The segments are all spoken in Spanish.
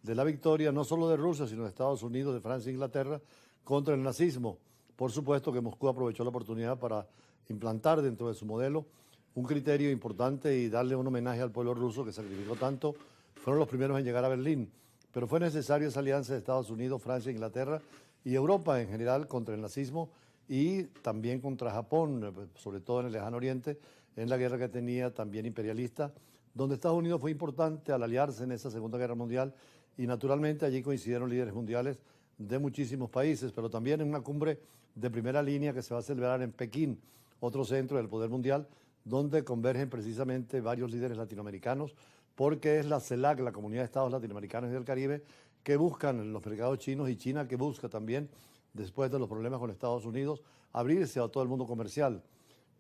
de la victoria no solo de Rusia, sino de Estados Unidos, de Francia e Inglaterra contra el nazismo. Por supuesto que Moscú aprovechó la oportunidad para implantar dentro de su modelo un criterio importante y darle un homenaje al pueblo ruso que sacrificó tanto. Fueron los primeros en llegar a Berlín, pero fue necesaria esa alianza de Estados Unidos, Francia, Inglaterra y Europa en general contra el nazismo y también contra Japón, sobre todo en el Lejano Oriente, en la guerra que tenía también imperialista, donde Estados Unidos fue importante al aliarse en esa Segunda Guerra Mundial y naturalmente allí coincidieron líderes mundiales de muchísimos países, pero también en una cumbre de primera línea que se va a celebrar en Pekín, otro centro del poder mundial, donde convergen precisamente varios líderes latinoamericanos, porque es la CELAC, la Comunidad de Estados Latinoamericanos y del Caribe, que buscan los mercados chinos y China que busca también, después de los problemas con Estados Unidos, abrirse a todo el mundo comercial.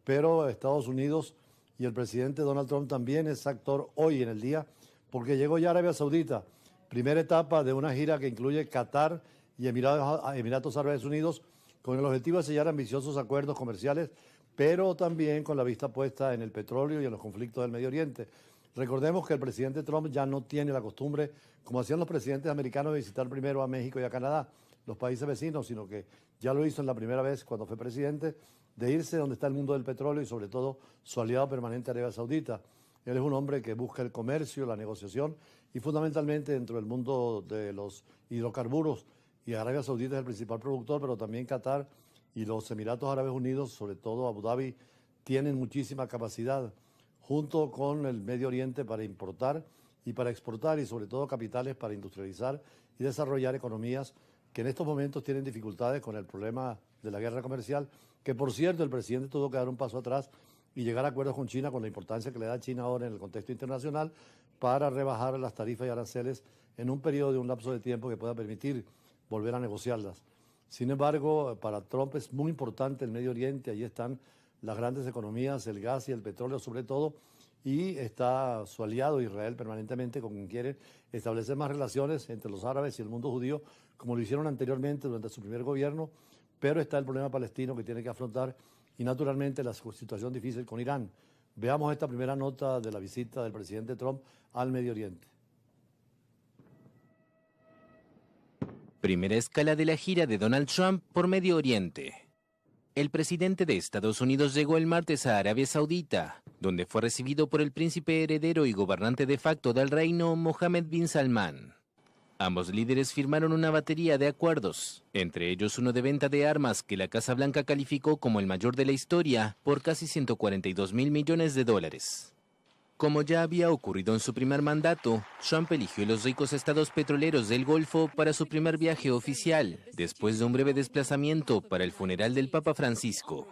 Pero Estados Unidos y el presidente Donald Trump también es actor hoy en el día, porque llegó ya Arabia Saudita, primera etapa de una gira que incluye Qatar y Emiratos Árabes Unidos, con el objetivo de sellar ambiciosos acuerdos comerciales, pero también con la vista puesta en el petróleo y en los conflictos del Medio Oriente. Recordemos que el presidente Trump ya no tiene la costumbre, como hacían los presidentes americanos, de visitar primero a México y a Canadá, los países vecinos, sino que ya lo hizo en la primera vez cuando fue presidente, de irse donde está el mundo del petróleo y sobre todo su aliado permanente Arabia Saudita. Él es un hombre que busca el comercio, la negociación y fundamentalmente dentro del mundo de los hidrocarburos, y Arabia Saudita es el principal productor, pero también Qatar y los Emiratos Árabes Unidos, sobre todo Abu Dhabi, tienen muchísima capacidad junto con el Medio Oriente para importar y para exportar y sobre todo capitales para industrializar y desarrollar economías que en estos momentos tienen dificultades con el problema de la guerra comercial, que por cierto el presidente tuvo que dar un paso atrás y llegar a acuerdos con China con la importancia que le da a China ahora en el contexto internacional para rebajar las tarifas y aranceles en un periodo de un lapso de tiempo que pueda permitir volver a negociarlas. Sin embargo, para Trump es muy importante el Medio Oriente, allí están las grandes economías, el gas y el petróleo sobre todo, y está su aliado Israel permanentemente con quien quiere establecer más relaciones entre los árabes y el mundo judío, como lo hicieron anteriormente durante su primer gobierno, pero está el problema palestino que tiene que afrontar y naturalmente la situación difícil con Irán. Veamos esta primera nota de la visita del presidente Trump al Medio Oriente. Primera escala de la gira de Donald Trump por Medio Oriente. El presidente de Estados Unidos llegó el martes a Arabia Saudita, donde fue recibido por el príncipe heredero y gobernante de facto del reino, Mohammed bin Salman. Ambos líderes firmaron una batería de acuerdos, entre ellos uno de venta de armas que la Casa Blanca calificó como el mayor de la historia por casi 142.000 millones de dólares. Como ya había ocurrido en su primer mandato, Trump eligió los ricos estados petroleros del Golfo para su primer viaje oficial, después de un breve desplazamiento para el funeral del Papa Francisco.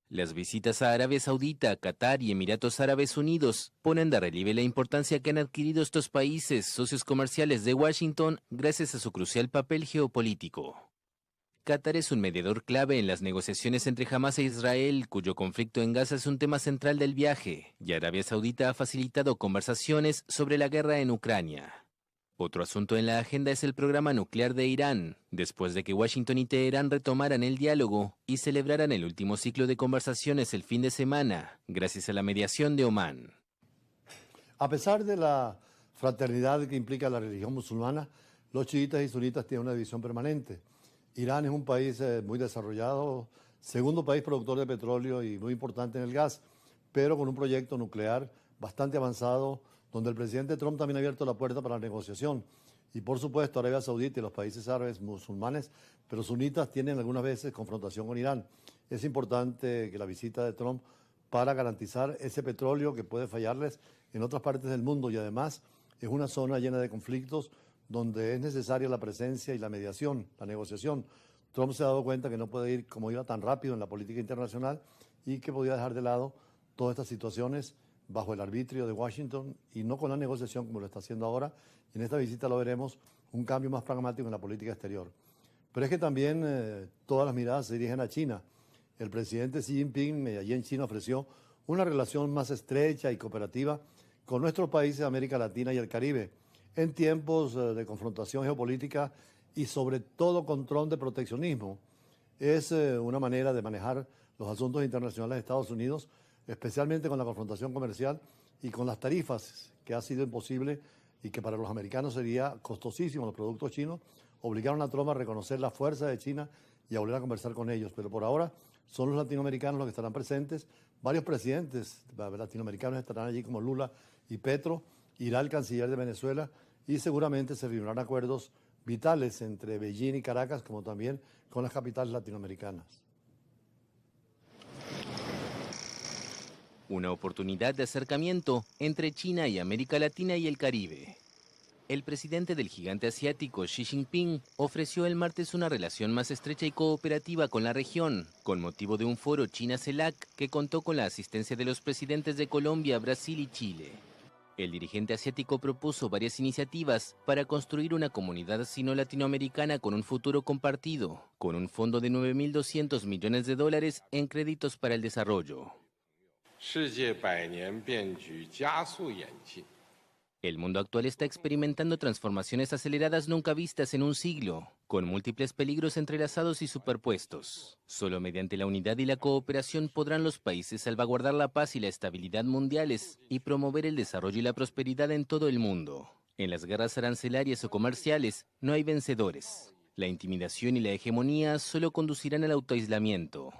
Las visitas a Arabia Saudita, Qatar y Emiratos Árabes Unidos ponen de relieve la importancia que han adquirido estos países socios comerciales de Washington gracias a su crucial papel geopolítico. Qatar es un mediador clave en las negociaciones entre Hamás e Israel, cuyo conflicto en Gaza es un tema central del viaje, y Arabia Saudita ha facilitado conversaciones sobre la guerra en Ucrania. Otro asunto en la agenda es el programa nuclear de Irán, después de que Washington y Teherán retomaran el diálogo y celebraran el último ciclo de conversaciones el fin de semana, gracias a la mediación de Omán. A pesar de la fraternidad que implica la religión musulmana, los chiitas y sunitas tienen una división permanente. Irán es un país muy desarrollado, segundo país productor de petróleo y muy importante en el gas, pero con un proyecto nuclear bastante avanzado, donde el presidente Trump también ha abierto la puerta para la negociación. Y por supuesto, Arabia Saudita y los países árabes musulmanes, pero sunitas, tienen algunas veces confrontación con Irán. Es importante que la visita de Trump para garantizar ese petróleo que puede fallarles en otras partes del mundo y además es una zona llena de conflictos donde es necesaria la presencia y la mediación, la negociación. Trump se ha dado cuenta que no puede ir como iba tan rápido en la política internacional y que podía dejar de lado todas estas situaciones bajo el arbitrio de Washington y no con la negociación como lo está haciendo ahora. En esta visita lo veremos, un cambio más pragmático en la política exterior. Pero es que también todas las miradas se dirigen a China. El presidente Xi Jinping allí en China ofreció una relación más estrecha y cooperativa con nuestros países de América Latina y el Caribe, en tiempos de confrontación geopolítica y sobre todo control de proteccionismo. Es una manera de manejar los asuntos internacionales de Estados Unidos, especialmente con la confrontación comercial y con las tarifas, que ha sido imposible y que para los americanos sería costosísimo los productos chinos, obligaron a Trump a reconocer la fuerza de China y a volver a conversar con ellos. Pero por ahora son los latinoamericanos los que estarán presentes. Varios presidentes latinoamericanos estarán allí como Lula y Petro. Irá el canciller de Venezuela y seguramente se firmarán acuerdos vitales entre Beijing y Caracas, como también con las capitales latinoamericanas. Una oportunidad de acercamiento entre China y América Latina y el Caribe. El presidente del gigante asiático, Xi Jinping, ofreció el martes una relación más estrecha y cooperativa con la región, con motivo de un foro China-CELAC que contó con la asistencia de los presidentes de Colombia, Brasil y Chile. El dirigente asiático propuso varias iniciativas para construir una comunidad sino-latinoamericana con un futuro compartido, con un fondo de $9.200 millones en créditos para el desarrollo. El mundo actual está experimentando transformaciones aceleradas nunca vistas en un siglo, con múltiples peligros entrelazados y superpuestos. Solo mediante la unidad y la cooperación podrán los países salvaguardar la paz y la estabilidad mundiales y promover el desarrollo y la prosperidad en todo el mundo. En las guerras arancelarias o comerciales no hay vencedores. La intimidación y la hegemonía solo conducirán al autoaislamiento.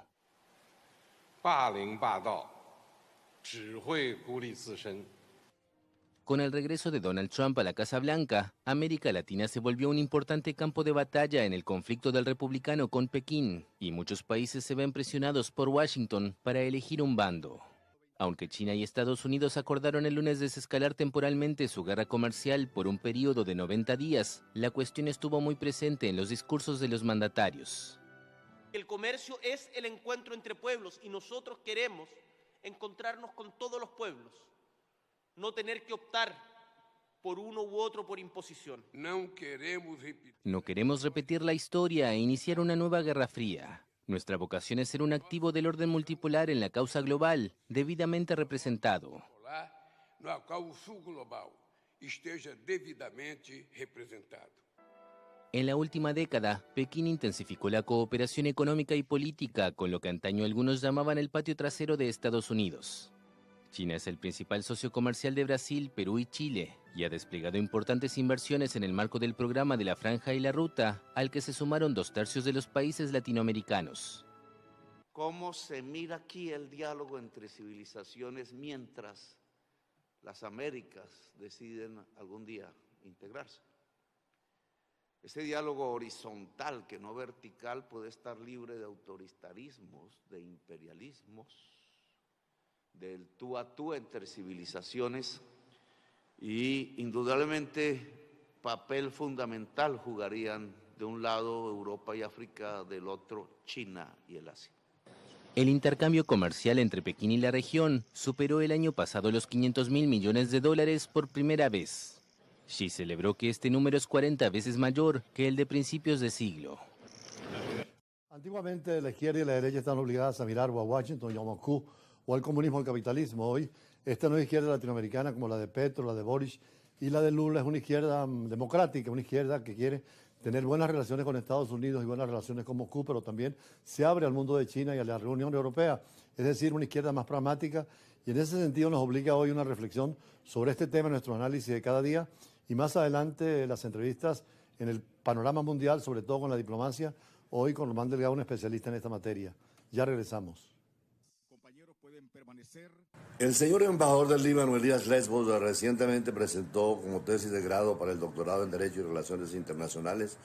Con el regreso de Donald Trump a la Casa Blanca, América Latina se volvió un importante campo de batalla en el conflicto del republicano con Pekín, y muchos países se ven presionados por Washington para elegir un bando. Aunque China y Estados Unidos acordaron el lunes desescalar temporalmente su guerra comercial por un periodo de 90 días, la cuestión estuvo muy presente en los discursos de los mandatarios. El comercio es el encuentro entre pueblos y nosotros queremos encontrarnos con todos los pueblos. No tener que optar por uno u otro por imposición. No queremos repetir la historia e iniciar una nueva guerra fría. Nuestra vocación es ser un activo del orden multipolar en la causa global, debidamente representado. En la última década, Pekín intensificó la cooperación económica y política con lo que antaño algunos llamaban el patio trasero de Estados Unidos. China es el principal socio comercial de Brasil, Perú y Chile, y ha desplegado importantes inversiones en el marco del programa de la Franja y la Ruta, al que se sumaron 2/3 de los países latinoamericanos. ¿Cómo se mira aquí el diálogo entre civilizaciones mientras las Américas deciden algún día integrarse? Ese diálogo horizontal, que no vertical, puede estar libre de autoritarismos, de imperialismos, del tú a tú entre civilizaciones, y indudablemente papel fundamental jugarían de un lado Europa y África, del otro China y el Asia. El intercambio comercial entre Pekín y la región superó el año pasado los $500.000 millones por primera vez. Xi celebró que este número es 40 veces mayor que el de principios de siglo. Antiguamente la izquierda y la derecha estaban obligadas a mirar o a Washington o a Moscú o al comunismo o al capitalismo. Hoy esta nueva izquierda latinoamericana, como la de Petro, la de Boric y la de Lula, es una izquierda democrática, una izquierda que quiere tener buenas relaciones con Estados Unidos y buenas relaciones con Moscú, pero también se abre al mundo de China y a la Unión Europea, es decir, una izquierda más pragmática, y en ese sentido nos obliga hoy una reflexión sobre este tema en nuestro análisis de cada día, y más adelante las entrevistas en el panorama mundial, sobre todo con la diplomacia, hoy con Román Delgado, un especialista en esta materia. Ya regresamos. El señor embajador del Líbano, Elías Lesbos, recientemente presentó como tesis de grado para el doctorado en Derecho y Relaciones Internacionales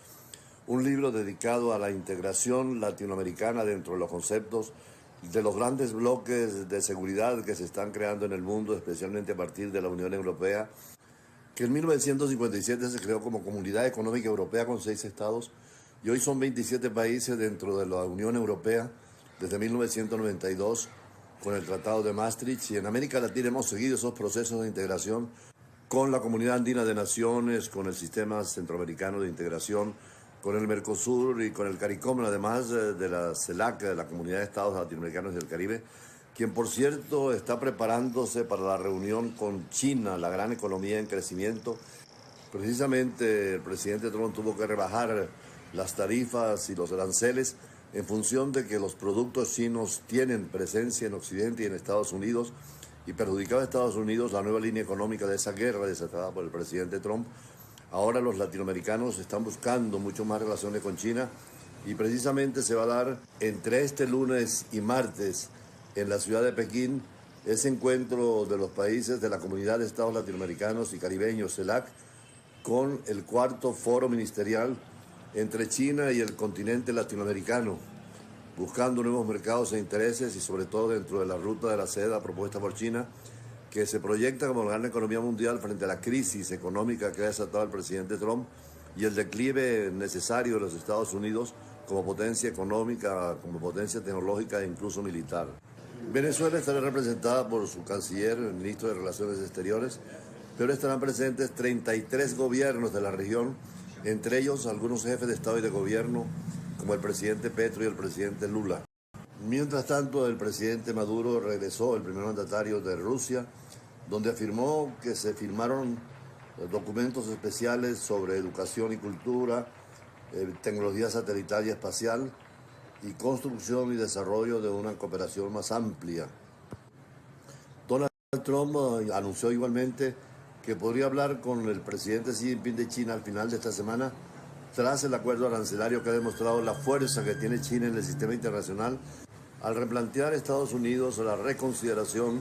un libro dedicado a la integración latinoamericana dentro de los conceptos de los grandes bloques de seguridad que se están creando en el mundo, especialmente a partir de la Unión Europea, que en 1957 se creó como Comunidad Económica Europea con 6 estados y hoy son 27 países dentro de la Unión Europea desde 1992 con el Tratado de Maastricht, y en América Latina hemos seguido esos procesos de integración con la Comunidad Andina de Naciones, con el Sistema Centroamericano de Integración, con el Mercosur y con el CARICOM, además de la CELAC, de la Comunidad de Estados Latinoamericanos y del Caribe, quien por cierto está preparándose para la reunión con China, la gran economía en crecimiento. Precisamente el presidente Trump tuvo que rebajar las tarifas y los aranceles en función de que los productos chinos tienen presencia en Occidente y en Estados Unidos, y perjudicaba a Estados Unidos la nueva línea económica de esa guerra desatada por el presidente Trump. Ahora los latinoamericanos están buscando mucho más relaciones con China y precisamente se va a dar entre este lunes y martes en la ciudad de Pekín ese encuentro de los países de la Comunidad de Estados Latinoamericanos y Caribeños, CELAC, con el cuarto foro ministerial entre China y el continente latinoamericano, buscando nuevos mercados e intereses y sobre todo dentro de la ruta de la seda propuesta por China, que se proyecta como la gran economía mundial frente a la crisis económica que ha desatado el presidente Trump y el declive necesario de los Estados Unidos como potencia económica, como potencia tecnológica e incluso militar. Venezuela estará representada por su canciller, el ministro de Relaciones Exteriores, pero estarán presentes 33 gobiernos de la región, entre ellos algunos jefes de Estado y de Gobierno, como el presidente Petro y el presidente Lula. Mientras tanto, el presidente Maduro regresó, el primer mandatario de Rusia, donde afirmó que se firmaron documentos especiales sobre educación y cultura, tecnología satelital y espacial, y construcción y desarrollo de una cooperación más amplia. Donald Trump anunció igualmente que podría hablar con el presidente Xi Jinping de China al final de esta semana, tras el acuerdo arancelario que ha demostrado la fuerza que tiene China en el sistema internacional, al replantear Estados Unidos la reconsideración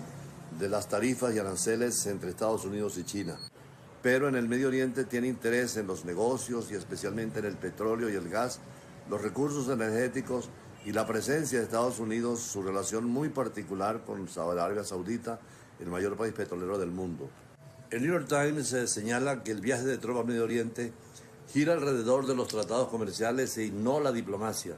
de las tarifas y aranceles entre Estados Unidos y China. Pero en el Medio Oriente tiene interés en los negocios y especialmente en el petróleo y el gas, los recursos energéticos y la presencia de Estados Unidos, su relación muy particular con Arabia Saudita, el mayor país petrolero del mundo. El New York Times señala que el viaje de Trump al Medio Oriente gira alrededor de los tratados comerciales y no la diplomacia.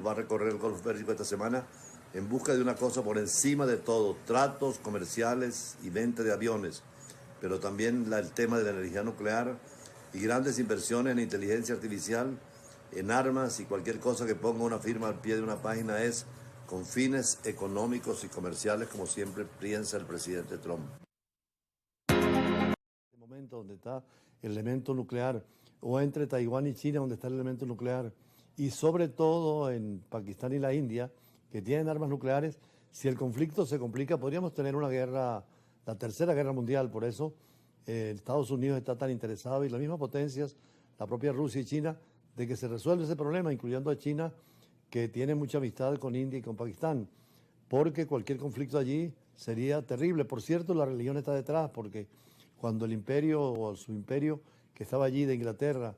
Va a recorrer el Golfo Pérsico esta semana en busca de una cosa por encima de todo, tratos comerciales y venta de aviones, pero también el tema de la energía nuclear y grandes inversiones en inteligencia artificial, en armas y cualquier cosa que ponga una firma al pie de una página es con fines económicos y comerciales, como siempre piensa el presidente Trump. El momento donde está el elemento nuclear, o entre Taiwán y China, donde está el elemento nuclear, y sobre todo en Pakistán y la India, que tienen armas nucleares, si el conflicto se complica, podríamos tener una guerra, la tercera guerra mundial. Por eso Estados Unidos está tan interesado, y las mismas potencias, la propia Rusia y China, de que se resuelva ese problema, incluyendo a China, que tiene mucha amistad con India y con Pakistán, porque cualquier conflicto allí sería terrible. Por cierto, la religión está detrás, porque cuando el imperio o su imperio que estaba allí de Inglaterra,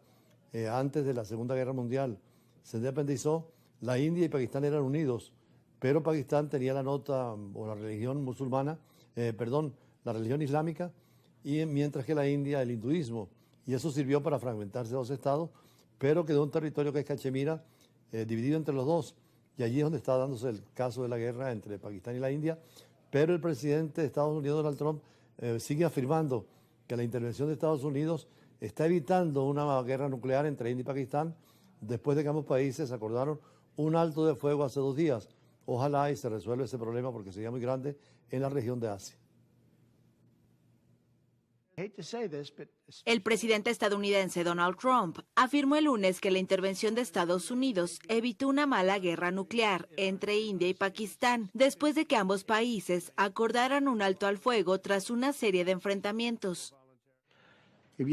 antes de la Segunda Guerra Mundial, se independizó, la India y Pakistán eran unidos, pero Pakistán tenía la nota o la religión musulmana, la religión islámica, y mientras que la India el hinduismo, y eso sirvió para fragmentarse dos estados, pero quedó un territorio que es Cachemira, dividido entre los dos, y allí es donde está dándose el caso de la guerra entre Pakistán y la India. Pero el presidente de Estados Unidos, Donald Trump, sigue afirmando que la intervención de Estados Unidos está evitando una guerra nuclear entre India y Pakistán, después de que ambos países acordaron un alto de fuego hace 2 días. Ojalá y se resuelva ese problema, porque sería muy grande en la región de Asia. El presidente estadounidense Donald Trump afirmó el lunes que la intervención de Estados Unidos evitó una mala guerra nuclear entre India y Pakistán, después de que ambos países acordaran un alto al fuego tras una serie de enfrentamientos.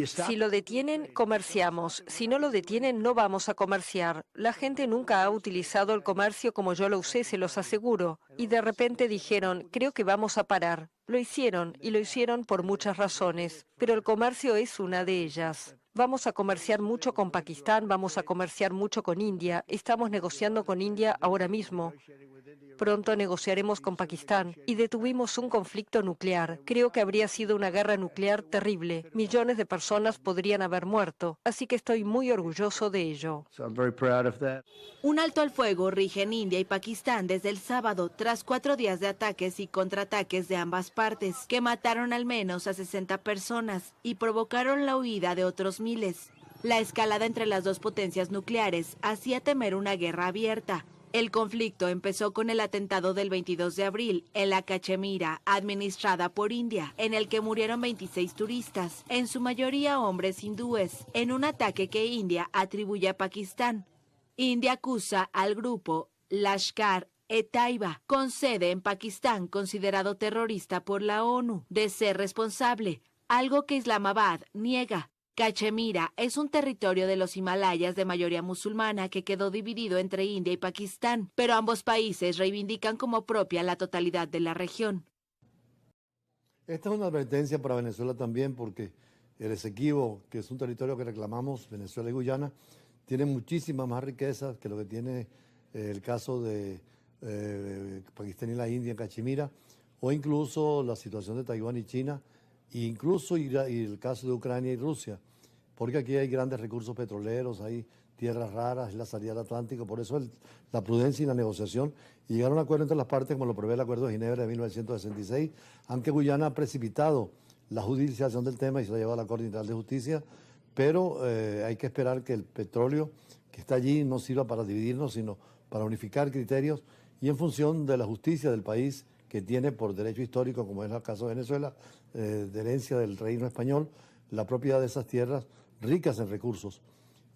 Si lo detienen, comerciamos. Si no lo detienen, no vamos a comerciar. La gente nunca ha utilizado el comercio como yo lo usé, se los aseguro. Y de repente dijeron, creo que vamos a parar. Lo hicieron, y lo hicieron por muchas razones. Pero el comercio es una de ellas. Vamos a comerciar mucho con Pakistán, vamos a comerciar mucho con India. Estamos negociando con India ahora mismo. Pronto negociaremos con Pakistán y detuvimos un conflicto nuclear. Creo que habría sido una guerra nuclear terrible. Millones de personas podrían haber muerto. Así que estoy muy orgulloso de ello. Un alto al fuego rige en India y Pakistán desde el sábado, tras 4 días de ataques y contraataques de ambas partes, que mataron al menos a 60 personas y provocaron la huida de otros miles. La escalada entre las dos potencias nucleares hacía temer una guerra abierta. El conflicto empezó con el atentado del 22 de abril en la Cachemira, administrada por India, en el que murieron 26 turistas, en su mayoría hombres hindúes, en un ataque que India atribuye a Pakistán. India acusa al grupo Lashkar Etaiba, con sede en Pakistán, considerado terrorista por la ONU, de ser responsable, algo que Islamabad niega. Cachemira es un territorio de los Himalayas de mayoría musulmana que quedó dividido entre India y Pakistán, pero ambos países reivindican como propia la totalidad de la región. Esta es una advertencia para Venezuela también, porque el Esequibo, que es un territorio que reclamamos, Venezuela y Guyana, tiene muchísimas más riquezas que lo que tiene el caso de Pakistán y la India en Cachemira, o incluso la situación de Taiwán y China, e incluso y el caso de Ucrania y Rusia, porque aquí hay grandes recursos petroleros, hay tierras raras, es la salida del Atlántico, por eso la prudencia y la negociación, y llegar a un acuerdo entre las partes, como lo prevé el Acuerdo de Ginebra de 1966, aunque Guyana ha precipitado la judicialización del tema y se lo ha llevado a la Corte Internacional de Justicia, pero hay que esperar que el petróleo que está allí no sirva para dividirnos, sino para unificar criterios y en función de la justicia del país que tiene por derecho histórico, como es el caso de Venezuela, de herencia del reino español, la propiedad de esas tierras ricas en recursos.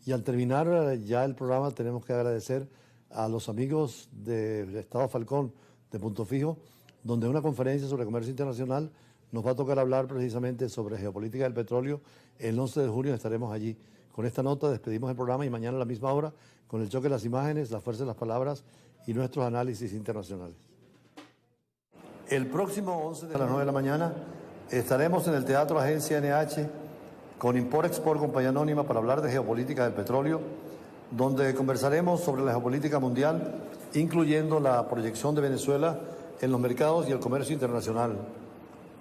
Y al terminar ya el programa tenemos que agradecer a los amigos del Estado Falcón de Punto Fijo, donde en una conferencia sobre comercio internacional nos va a tocar hablar precisamente sobre geopolítica del petróleo. El 11 de junio estaremos allí. Con esta nota despedimos el programa y mañana a la misma hora, con el choque de las imágenes, la fuerza de las palabras y nuestros análisis internacionales. El próximo 11 de las 9 de la mañana estaremos en el Teatro Agencia NH con Import-Export Compañía Anónima para hablar de geopolítica del petróleo, donde conversaremos sobre la geopolítica mundial, incluyendo la proyección de Venezuela en los mercados y el comercio internacional.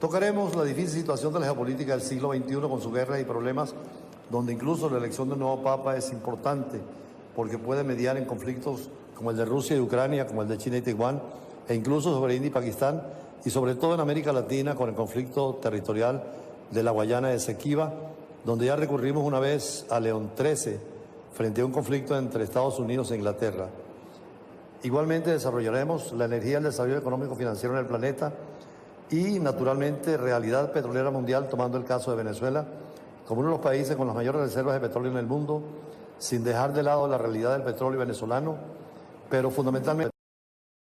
Tocaremos la difícil situación de la geopolítica del siglo XXI con sus guerras y problemas, donde incluso la elección del nuevo Papa es importante porque puede mediar en conflictos como el de Rusia y Ucrania, como el de China y Taiwán, e incluso sobre India y Pakistán, y sobre todo en América Latina con el conflicto territorial de la Guayana de Esequiba, donde ya recurrimos una vez a León XIII frente a un conflicto entre Estados Unidos e Inglaterra. Igualmente desarrollaremos la energía y el desarrollo económico financiero en el planeta y, naturalmente, realidad petrolera mundial, tomando el caso de Venezuela como uno de los países con las mayores reservas de petróleo en el mundo, sin dejar de lado la realidad del petróleo venezolano, pero fundamentalmente